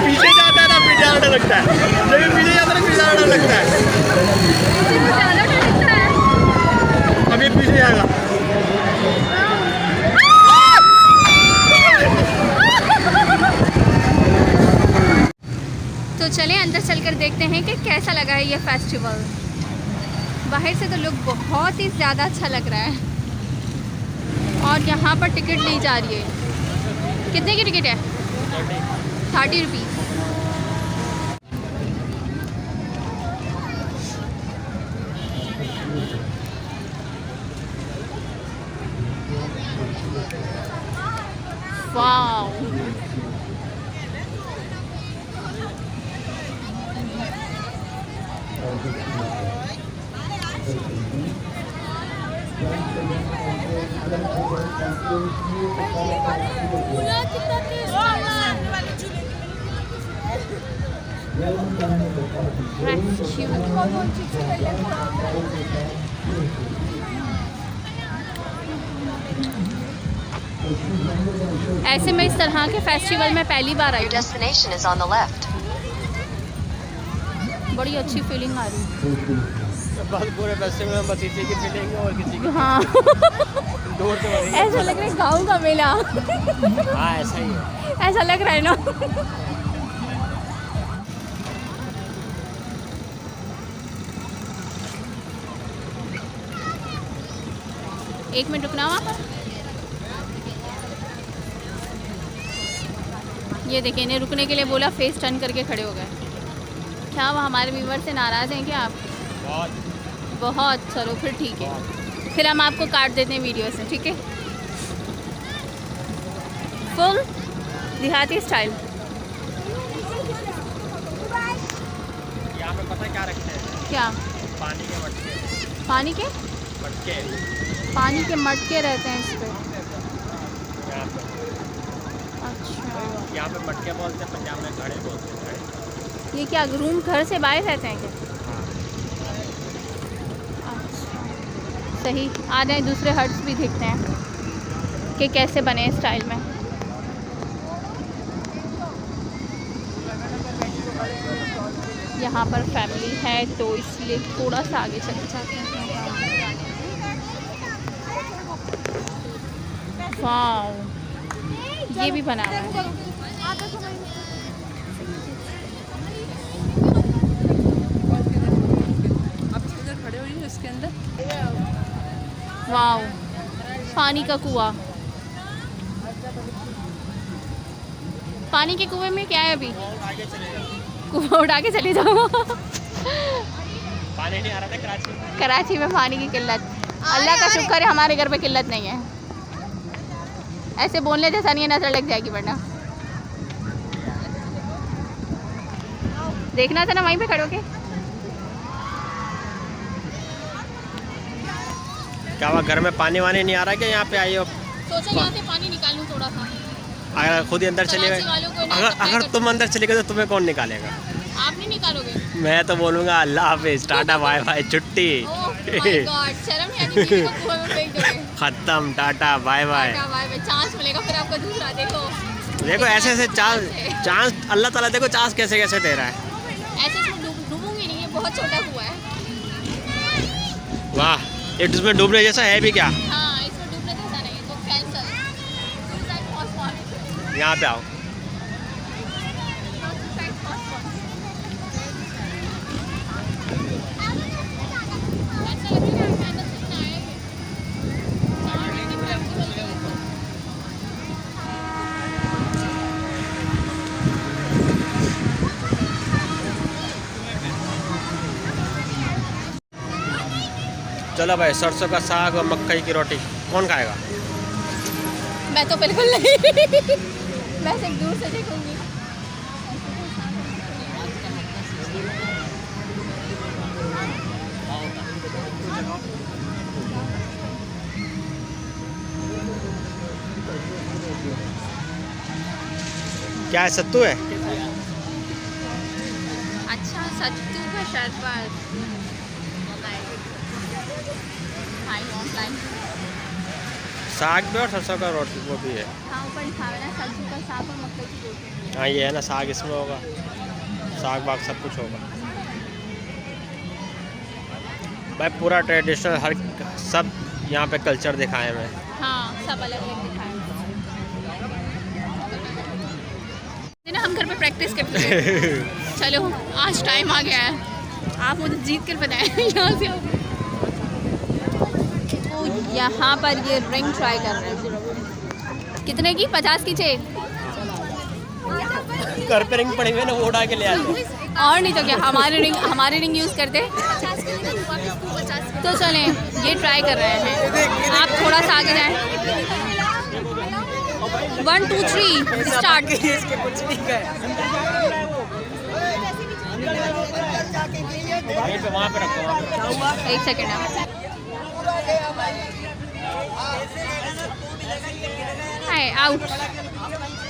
पीछे जाता है ना फिर ज़्यादा डर लगता है, जब पीछे जाता है ना फिर ज़्यादा डर लगता है। अभी पीछे जाएगा। तो चलें अंदर चलकर देखते हैं कि कैसा लगा है ये फेस्टिवल। बाहर से तो लुक बहुत ही ज़्यादा अच्छा लग रहा है। और यहाँ पर टिकट ली जा रही है। कितने की टिकट है? 30 रुपीज़। वाओ, ऐसे में इस तरह के फेस्टिवल में पहली बार आई। Destination is on the left. बड़ी अच्छी फीलिंग आ रही है। बस पूरे फेस्टिवल में बस इसी की फीलिंग और किसी की हाँ दूर से वही। ऐसा लग रहा है गाँव का मेला। हाँ ऐसा ही है। ऐसा लग रहा है ना। एक मिनट रुकना वहाँ पर। ये देखिए, इन्हें रुकने के लिए बोला, फेस टर्न करके खड़े हो गए। क्या वो हमारे व्यूवर से नाराज़ हैं क्या आप? बहुत। चलो फिर ठीक है, फिर हम आपको काट देते हैं वीडियो से, ठीक है? फुल देहाती स्टाइल। यहाँ पे पता है क्या रखते हैं? क्या? पानी के मटके। पानी के मटके पानी के मटके रहते हैं इस पे। यहाँ पे। अच्छा, यहाँ पे मटके बोलते हैं, पंजाब में घड़े बोलते हैं। घड़े। ये क्या रूम घर से बाहर रहते हैं क्या? हाँ। अच्छा, सही। आ जाए दूसरे हट्स भी देखते हैं कि कैसे बने स्टाइल में। यहाँ पर फैमिली है तो इसलिए थोड़ा सा आगे चले जाते हैं। वाओ, ये भी बना हुआ है। वाओ, पानी का कुआं। पानी के कुएं में क्या है अभी? कुआं उठा के चले जाओ। पानी नहीं आ रहा था कराची में। कराची में पानी की किल्लत। अल्लाह का शुक्र है हमारे घर पे किल्लत नहीं है। ऐसे बोलने जैसा नहीं है, नजर लग जाएगी वरना। देखना था ना वहीं पे खड़ो के। क्या हुआ, घर में पानी वानी नहीं आ रहा क्या? यहाँ पे आई हो? सोचा यहाँ से पानी निकाल लूँ थोड़ा सा। अगर खुद ही अंदर चले गए, अगर तुम अंदर चले गए तो तुम्हें कौन निकालेगा? आप नहीं निकालोगे? मैं तो बोलूँगा अल्लाह हाफिज, टाटा बाय बाय, छुट्टी। ओह माय गॉड, शर्म नहीं आती किसी को कुएं में फेंक दोगे? खत्म, tata bye bye. Tata bye bye. Chance मिलेगा फिर आपको दूसरा। देखो ऐसे ऐसे चांस अल्लाह ताला देखो चांस कैसे कैसे दे रहा है। ऐसे इसमें डूबूंगी नहीं, ये बहुत छोटा कुआं है। वाह, ये इसमें डूबने जैसा है भी क्या? हाँ, इसमें डूबने जैसा नहीं है तो कैंसल। यहाँ पे आओ। चलो भाई, सरसों का साग और मक्कई की रोटी कौन खाएगा? मैं तो बिल्कुल नहीं। मैं सिर्फ दूर से देखूंगी। क्या है, सत्तू है? अच्छा, सत्तू का शरबत। साग भी और सरसों का रोटी वो भी है। हाँ ऊपर लिखा हुआ है ना सरसों का साग और मक्के की रोटी। हाँ ये है ना, साग इसमें होगा, साग बाग सब कुछ होगा भाई। पूरा ट्रेडिशनल, हर सब यहाँ पे कल्चर दिखाए हुए हैं। हाँ सब अलग अलग दिखाए ना, हम घर पे प्रैक्टिस करते हैं। चलो आज टाइम आ गया है, आप मुझे जीत कर बताएं यहाँ से। तो यहाँ पर ये रिंग ट्राई कर रहे हैं। कितने की? 50 की चेक। घर पे रिंग पड़े हुए ना, वो उड़ा के ले आते। और नहीं तो क्या, हमारी रिंग यूज़ करते। तो चलें ये ट्राई कर रहे हैं, आप थोड़ा सा आगे जाएं। 1 2 3 स्टार्ट। वहाँ पे रखो, एक सेकेंड। हाय आउट।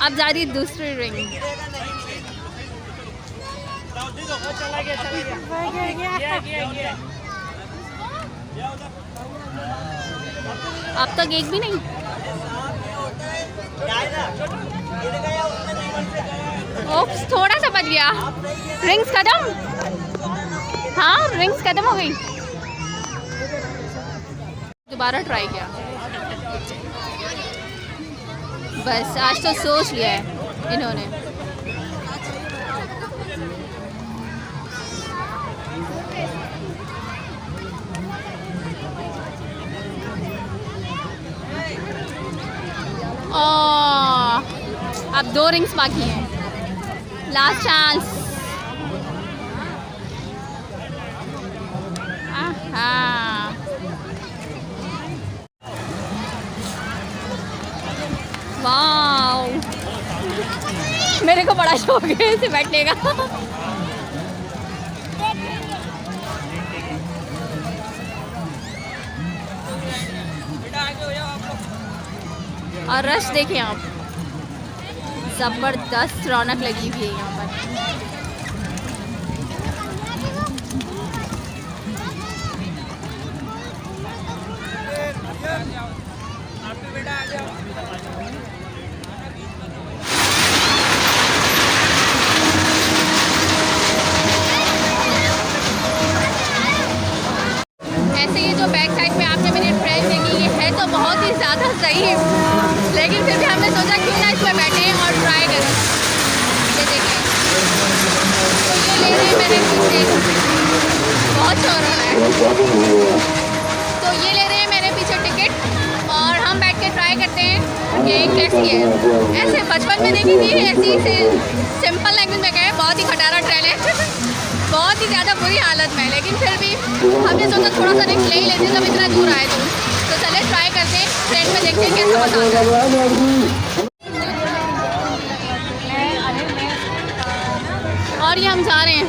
अब जा रही है दूसरी रिंग। अब तक एक भी नहीं। ओप्स थोड़ा सा बच गया। रिंग्स खत्म। हाँ रिंग्स खत्म हो गई। दोबारा ट्राई किया। बस आज तो सोच लिया है इन्होंने। अब 2 रिंग्स बाकी हैं। Last chance. वाओ, मेरे को बड़ा शौक है इसे बैठने का। और रश देखिए आप, ज़बरदस्त रौनक लगी हुई है यहाँ पर। ऐसे ये जो बैक साइड में आपने मेरी ट्रेन देखी, ये है तो बहुत ही ज़्यादा सही है, लेकिन फिर भी हमने सोचा क्यों ना इसमें बैठे और ट्राई करें। ये देखिए, तो ये ले रहे हैं मेरे पीछे, बहुत शोर हो रहा है। तो ये ले रहे हैं मेरे पीछे टिकट और हम बैठ के ट्राई करते हैं कि कैसी है। ऐसे बचपन में देखी थी, ऐसी से सिंपल लैंग्वेज में कहे बहुत ही खटारा ट्रेन है बहुत ही ज़्यादा बुरी हालत में, लेकिन फिर भी हमने सोचा थोड़ा सा रिस्क ले ही लेते जब इतना दूर आए तो चले ट्राई करते हैं, ट्रेन में देखते हैं कैसा मजा आता है। और ये हम जा रहे हैं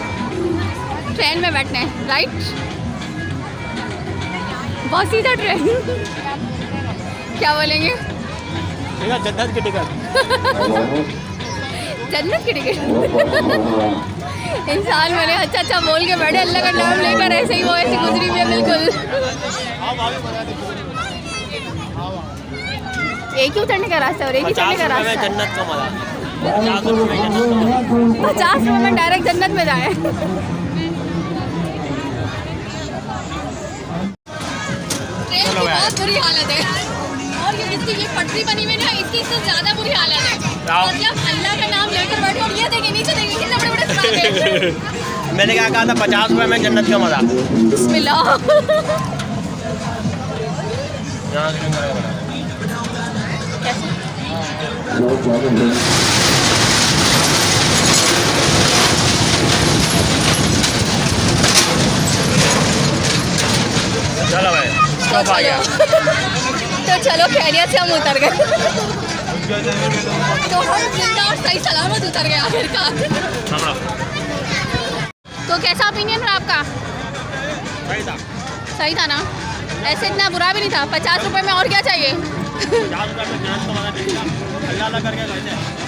ट्रेन में बैठने, राइट? बहुत सीधा ट्रेन। क्या बोलेंगे? जन्नत की टिकट। जन्नत की टिकट। इंसान मैंने अच्छा बोल के बैठे, अल्लाह का नाम लेकर, ऐसे ही वो ऐसी गुजरी हुई है बिल्कुल। एक ही उतरने का रास्ता और एक ही चढ़ने का रास्ता। जन्नत का मजा। 50 रुपये में डायरेक्ट जन्नत में जाए। ट्रेन की बहुत बुरी हालत है, और ये जिसकी ये पटरी बनी हुई है ना, इसकी इससे ज़्यादा बुरी हालत है। मतलब अल्लाह का नाम लेकर बैठो और ये देखिए नीचे देखिए कितने बड़े बड़े सुराख हैं। मैंने क्या कहा था, 50 रुपये में जन्नत का मजा। बिस्मिल्लाह। चलो भाई, स्टॉप आ गया। तो चलो खैरियत से हम उतर गए। तो हम जिंदा और सही सलामत उतर गए आखिरकार। तो कैसा ओपिनियन रहा आपका? सही था ना? ऐसे इतना बुरा भी नहीं था। 50 रुपये में और क्या चाहिए?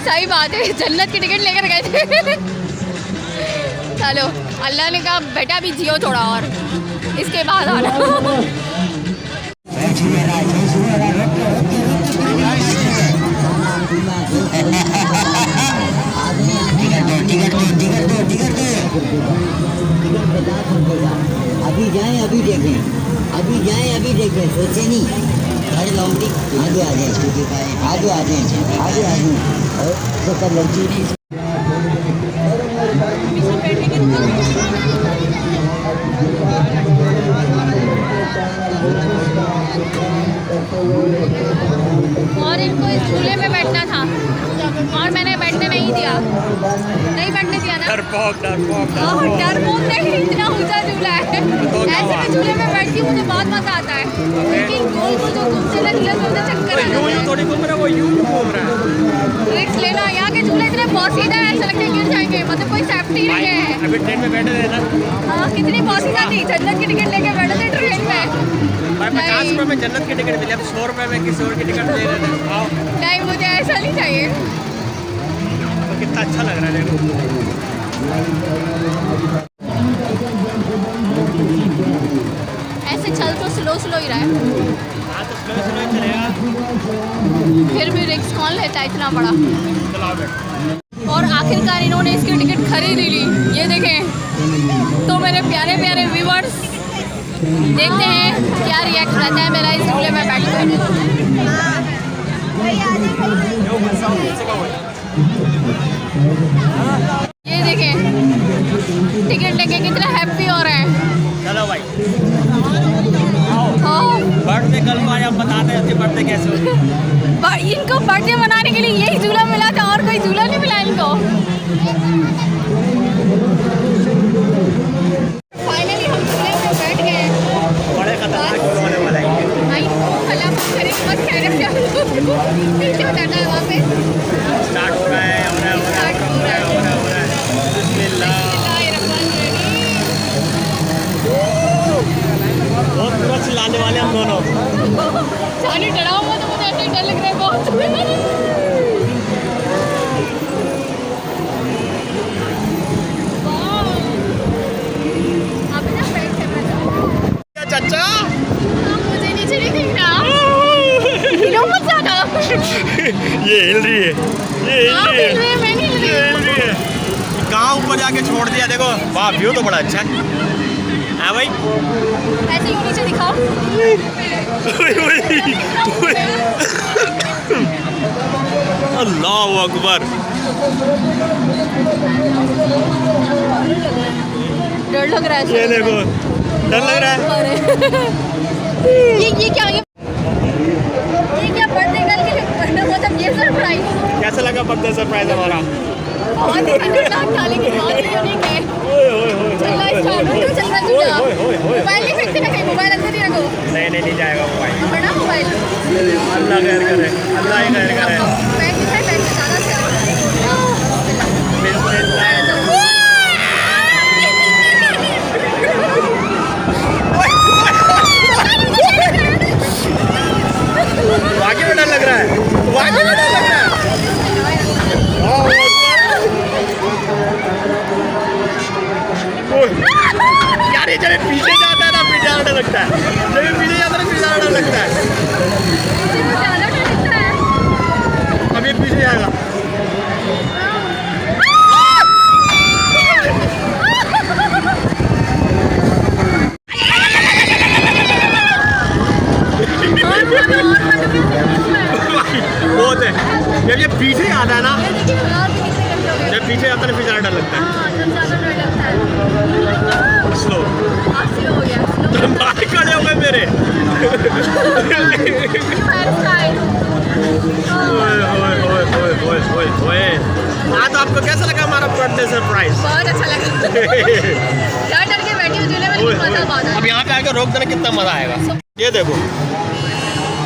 सही बात है, जन्नत की टिकट लेकर गए थे। चलो, अल्लाह ने कहा बेटा भी जियो थोड़ा और, इसके बाद आना। टिकट 50 रुपये का। अभी जाएं अभी देखें, अभी जाएं अभी देखें, सोचे नहीं। अरे लौंडी आगे आ जाए, आगे आ जाए, आगे आ जाए। और तो कर लड़की और इनको इस झूले में बैठना था और मैंने बैठने नहीं दिया, नहीं बैठने दिया ना। डरपोक डरपोक नहीं, इतना ऊंचा झूला है। ऐसे में झूले में बैठती मुझे बहुत मजा आता है, लेकिन गोल गोल जो घूमते ना झूले में मुझे चक्कर आ यूं जाता थोड़ी घूम रहा है, वो यूं घूम रहा है। है। रिस्क लेना, यहाँ के झूले इतने पॉसिदा है, ऐसा लगता है गिर जाएंगे, मतलब कोई सेफ्टी नहीं है। अभी ट्रेन में बैठे थे ना हाँ, कितनी पॉसिदा थी, जन्नत की टिकट लेके बैठे थे ट्रेन में। भाई, 50 रुपये में जन्नत की टिकट मिली, अब 100 रुपये में किसी और की टिकट ले रहे थे। आओ, नहीं, मुझे ऐसा नहीं चाहिए। तो कितना अच्छा लग रहा है देखो। ऐसे चल तो स्लो ही रहा है, हाँ तो स्लो ही चलेगा। फिर भी रिस्क कौन लेता है इतना बड़ा। चलाओ बैठ। और आखिरकार इन्होंने इसकी टिकट खरीद ही ली, ये देखें। तो मेरे प्यारे प्यारे व्यूअर्स, देखते हैं क्या रिएक्ट रहता है मेरा इस झूले में बैठ कर। ये देखें, टिकट लेके कितना हैप्पी हो रहे हैं। चलो भाई, हाँ, बर्थडे कल को आया, बताते हैं उसकी बर्थडे कैसे होगी। इनको बर्थडे मनाने के लिए यही झूला मिला था और कोई झूला नहीं मिला इनको। फाइनली हम झूले में बैठ गए। बड़े खतरनाक झूले होने वाले हैं। भाई भला मत कह रहे नीचे उतरना है वहाँ पे। स्टार्ट हो रहा है, हो रहा है। बिस्मिल्लाह। बहुत पूरा चिल्लाने वाले हम दोनों। जाने डरा हुआ तो मुझे ऐसे डर लग रहा है बहुत। अब ना बैठ के चाचा, मुझे नीचे नहीं दिख रहा। हिलो मत ज्यादा। ये हिल रही है, आप हिल रहे हैं, मैं नहीं हिल रही हूँ। कहाँ ऊपर जाके छोड़ दिया देखो। वाह, व्यू तो बड़ा अच्छा है। हाँ भाई, ऐसे यूं नीचे दिखाओ। अल्लाह अकबर। डर लग रहा है। ये देखो, डर लग रहा है। ये क्या बर्थडे गर्ल के लिए मतलब ये सरप्राइज कैसा लगा बर्थडे सरप्राइज हमारा? बहुत ही खतरनाक था, लेकिन बहुत ही यूनिक है। चलना स्टार्ट हो, चलना जुड़ा। मोबाइल नहीं फेंकते ना कहीं, मोबाइल अंदर ही रखो। नहीं जाएगा मोबाइल। बड़ा मोबाइल। अल्लाह खैर करे, अल्लाह ही खैर करे। बैठ के ज़्यादा से वाकई में डर लग रहा है, वाकई में डर लग रहा है। यार ये जब पीछे जाता है ना, फिर ज़्यादा डर लगता है। जब पीछे जाता है ना, फिर ज़्यादा डर लगता है। ज़्यादा डर लगता है। अब ये पीछे जाएगा। बहुत है, जब ये पीछे आता है ना, जब पीछे आता है ना, फिर ज़्यादा डर लगता है। स्लो बाहर खड़े हो गए मेरे। हाँ, तो आपको कैसा लगा हमारा बर्थडे सरप्राइज? बहुत अच्छा लगा। डर के बैठी हूँ झूले में, लेकिन मजा बहुत आया। अब यहाँ पे आके रोक देना, कितना मजा आएगा। ये देखो,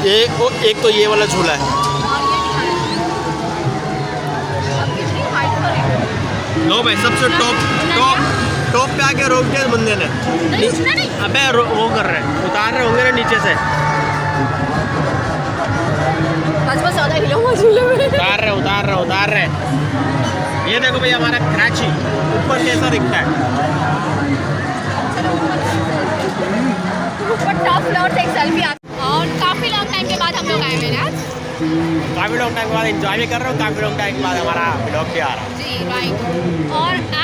ये एक तो ये वाला झूला है। लो भाई, सबसे टॉप पे आके रोक दिया बंदे ने। अबे वो कर रहे हैं, उतार रहे होंगे ना नीचे से। बस ज़्यादा हिलो झूले में। उतार रहे। ये देखो भाई, हमारा कराची ऊपर कैसा दिखता है। ऊपर टॉप फ्लोर से एक सेल्फी आ। और काफ़ी लॉन्ग टाइम के बाद हम लोग आए हैं आज। काफ़ी लॉन्ग टाइम के बाद एंजॉय भी कर रहे हो, काफ़ी लॉन्ग टाइम के बाद हमारा ब्लॉग भी आ रहा है। जी राइट। और